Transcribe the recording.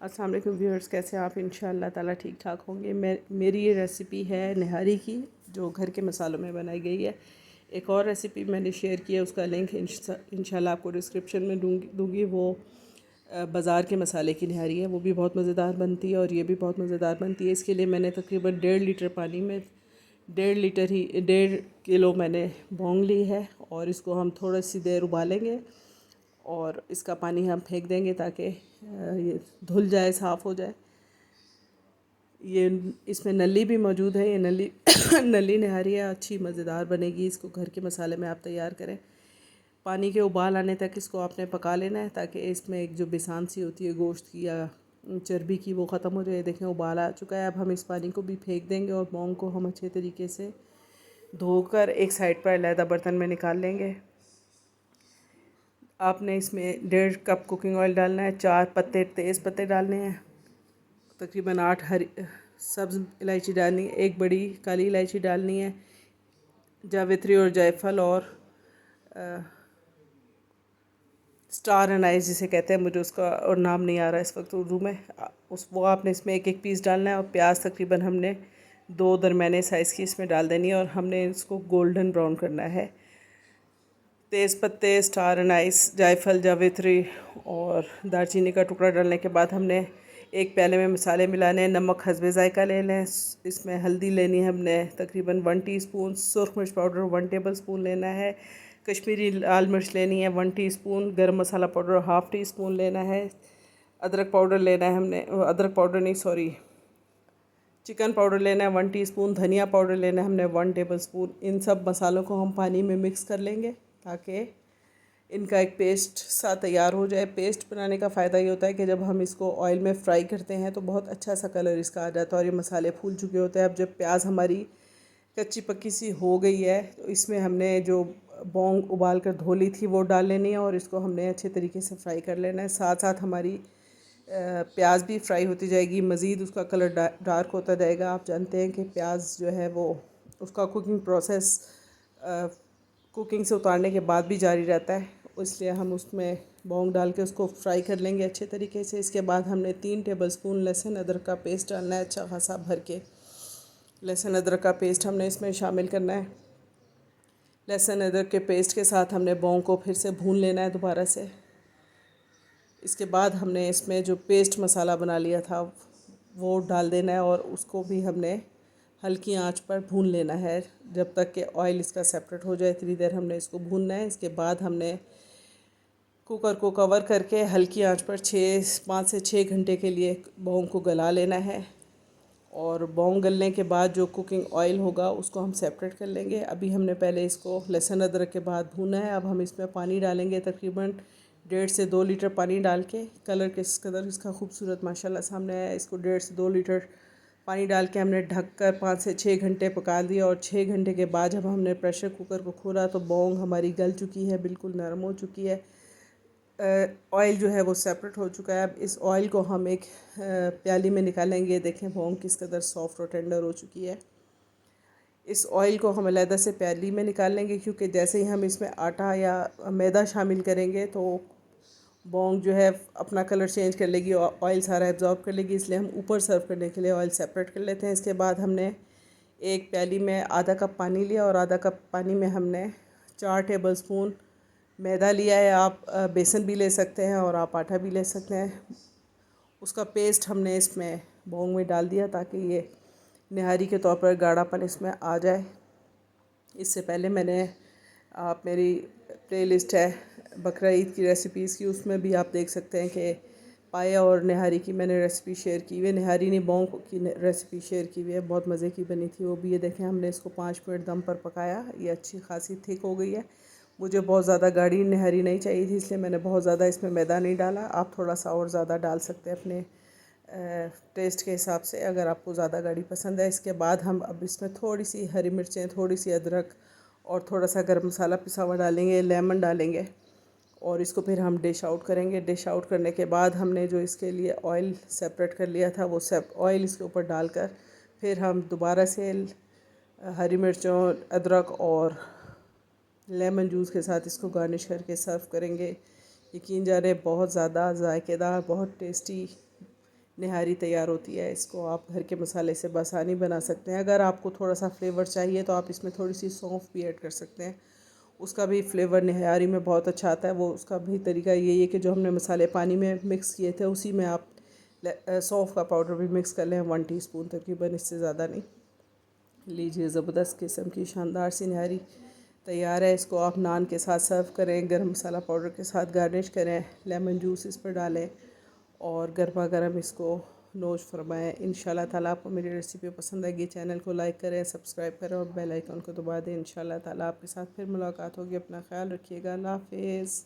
अस्सलाम वालेकुम व्यूअर्स, कैसे आप? इंशाअल्लाह ताला ठीक ठाक होंगे। मेरी ये रेसिपी है निहारी की, जो घर के मसालों में बनाई गई है। एक और रेसिपी मैंने शेयर की है, उसका लिंक इंशाअल्लाह आपको डिस्क्रिप्शन में दूँगी। वो बाज़ार के मसाले की निहारी है, वो भी बहुत मज़ेदार बनती है और ये भी बहुत मज़ेदार बनती है। इसके लिए मैंने तकरीबन 1.5 लीटर पानी में 1.5 किलो मैंने बौंग ली है और इसको हम थोड़ी सी देर उबालेंगे और इसका पानी हम फेंक देंगे ताकि ये धुल जाए, साफ़ हो जाए। ये इसमें नली भी मौजूद है। ये नली नली निहारी है, अच्छी मज़ेदार बनेगी। इसको घर के मसाले में आप तैयार करें। पानी के उबाल आने तक इसको आपने पका लेना है ताकि इसमें एक जो बिसान सी होती है गोश्त की या चर्बी की, वो ख़त्म हो जाए। देखें उबाल आ चुका है। अब हम इस पानी को भी फेंक देंगे और बौंग को हम अच्छे तरीके से धोकर एक साइड पर अलहदा बर्तन में निकाल लेंगे। आपने इसमें 1.5 कप कुकिंग ऑयल डालना है, 4 पत्ते तेज़ पत्ते डालने हैं, तकरीबन 8 हरी सब्ज़ इलायची डालनी है, 1 बड़ी काली इलायची डालनी है, जावित्री और जायफल और स्टार अनाइस जिसे कहते हैं, मुझे उसका और नाम नहीं आ रहा इस वक्त उर्दू में। वो आपने इसमें एक एक पीस डालना है और प्याज तकरीबन हमने 2 दरमियाने साइज़ की इसमें डाल देनी है और हमने इसको गोल्डन ब्राउन करना है। तेज़ पत्ते, स्टार अनाइस, जायफल, जावित्री और दालचीनी का टुकड़ा डालने के बाद हमने एक प्याले में मसाले मिलाने हैं। नमक हस्बे ज़ायका ले लें। इसमें हल्दी लेनी है हमने तकरीबन 1 टीस्पून, सुरख मिर्च पाउडर 1 टेबलस्पून लेना है, कश्मीरी लाल मिर्च लेनी है 1 टीस्पून, गरम मसाला पाउडर 1/2 टीस्पून लेना है, अदरक पाउडर लेना है हमने, अदरक पाउडर नहीं सॉरी चिकन पाउडर लेना है 1 टीस्पून, धनिया पाउडर लेना है हमने 1 टेबलस्पून। इन सब मसालों को हम पानी में मिक्स कर लेंगे ताकि इनका एक पेस्ट सा तैयार हो जाए। पेस्ट बनाने का फ़ायदा ये होता है कि जब हम इसको ऑयल में फ्राई करते हैं तो बहुत अच्छा सा कलर इसका आ जाता है और ये मसाले फूल चुके होते हैं। अब जब प्याज हमारी कच्ची पक्की सी हो गई है तो इसमें हमने जो बौंग उबाल कर धो ली थी वो डाल लेनी है और इसको हमने अच्छे तरीके से फ्राई कर लेना है। साथ साथ हमारी प्याज भी फ्राई होती जाएगी, मज़ीद उसका कलर डार्क होता जाएगा। आप जानते हैं कि प्याज जो है वो उसका कुकिंग प्रोसेस कुकिंग से उतारने के बाद भी जारी रहता है, इसलिए हम उसमें बौंग डाल के उसको फ्राई कर लेंगे अच्छे तरीके से। इसके बाद हमने 3 टेबलस्पून लहसुन अदरक का पेस्ट डालना है, अच्छा खासा भर के लहसुन अदरक का पेस्ट हमने इसमें शामिल करना है। लहसुन अदरक के पेस्ट के साथ हमने बौंग को फिर से भून लेना है दोबारा से। इसके बाद हमने इसमें जो पेस्ट मसाला बना लिया था वो डाल देना है और उसको भी हमने हल्की आंच पर भून लेना है जब तक कि ऑयल इसका सेपरेट हो जाए। इतनी देर हमने इसको भूनना है। इसके बाद हमने कुकर को कवर करके हल्की आंच पर 5 से 6 घंटे के लिए बौंग को गला लेना है और बौंग गलने के बाद जो कुकिंग ऑयल होगा उसको हम सेपरेट कर लेंगे। अभी हमने पहले इसको लहसुन अदरक के बाद भूना है। अब हम इसमें पानी डालेंगे तकरीबन 1.5 से 2 लीटर पानी डाल के। कलर किस कदर इसका खूबसूरत माशाल्लाह सामने आया। इसको 1.5 से 2 लीटर पानी डाल के हमने ढककर 5 से 6 घंटे पका दिया और 6 घंटे के बाद जब हमने प्रेशर कुकर को खोला तो बौंग हमारी गल चुकी है, बिल्कुल नरम हो चुकी है। ऑयल जो है वो सेपरेट हो चुका है। अब इस ऑयल को हम एक प्याली में निकालेंगे। देखें बौंग किस कदर सॉफ्ट और टेंडर हो चुकी है। इस ऑयल को हम अलहदा से प्याली में निकाल लेंगे क्योंकि जैसे ही हम इसमें आटा या मैदा शामिल करेंगे तो बौंग जो है अपना कलर चेंज कर लेगी और ऑयल सारा एब्जॉर्ब कर लेगी, इसलिए हम ऊपर सर्व करने के लिए ऑयल सेपरेट कर लेते हैं। इसके बाद हमने एक प्याली में आधा कप पानी लिया और आधा कप पानी में हमने 4 टेबलस्पून मैदा लिया है। आप बेसन भी ले सकते हैं और आप आटा भी ले सकते हैं। उसका पेस्ट हमने इसमें बौंग में डाल दिया ताकि ये निहारी के तौर पर गाढ़ापन इसमें आ जाए। इससे पहले मैंने आप मेरी प्लेलिस्ट है बकरा ईद की रेसिपीज़ की, उसमें भी आप देख सकते हैं कि पाया और निहारी की मैंने रेसिपी शेयर की हुई है। निहारी नहीं बौंग की रेसिपी शेयर की हुई है, बहुत मज़े की बनी थी वो भी। ये देखें हमने इसको 5 मिनट दम पर पकाया। ये अच्छी खासी थिक हो गई है। मुझे बहुत ज़्यादा गाढ़ी निहारी नहीं चाहिए थी, इसलिए मैंने बहुत ज़्यादा इसमें मैदा नहीं डाला। आप थोड़ा सा और ज़्यादा डाल सकते हैं अपने टेस्ट के हिसाब से अगर आपको ज़्यादा गाढ़ी पसंद है। इसके बाद हम अब इसमें थोड़ी सी हरी मिर्चें, थोड़ी सी अदरक और थोड़ा सा गर्म मसाला पिसा हुआ डालेंगे, लेमन डालेंगे और इसको फिर हम डिश आउट करेंगे। डिश आउट करने के बाद हमने जो इसके लिए ऑयल सेपरेट कर लिया था वो ऑयल इसके ऊपर डालकर फिर हम दोबारा से हरी मिर्चों, अदरक और लेमन जूस के साथ इसको गार्निश करके सर्व करेंगे। यकीन जाने बहुत ज़्यादा जायकेदार, बहुत टेस्टी निहारी तैयार होती है। इसको आप घर के मसाले से बसानी बना सकते हैं। अगर आपको थोड़ा सा फ्लेवर चाहिए तो आप इसमें थोड़ी सी सौंफ भी ऐड कर सकते हैं, उसका भी फ्लेवर निहारी में बहुत अच्छा आता है। वो उसका भी तरीका यही है कि जो हमने मसाले पानी में मिक्स किए थे उसी में आप सौंफ का पाउडर भी मिक्स कर लें, 1 टीस्पून तकरीबन, इससे ज़्यादा नहीं। लीजिए, ज़बरदस्त किस्म की शानदार सी निहारी तैयार है। इसको आप नान के साथ सर्व करें, गरम मसाला पाउडर के साथ गार्निश करें, लेमन जूस इस पर डालें और गर्मा गर्म इसको नोश फरमाएँ। इंशाल्लाह ताला आपको मेरी रेसिपी पसंद आएगी। चैनल को लाइक करें, सब्सक्राइब करें और बेल आइकन को दबा दें। इंशाल्लाह ताला आपके साथ फिर मुलाकात होगी। अपना ख्याल रखिएगा। अल्लाह हाफिज़।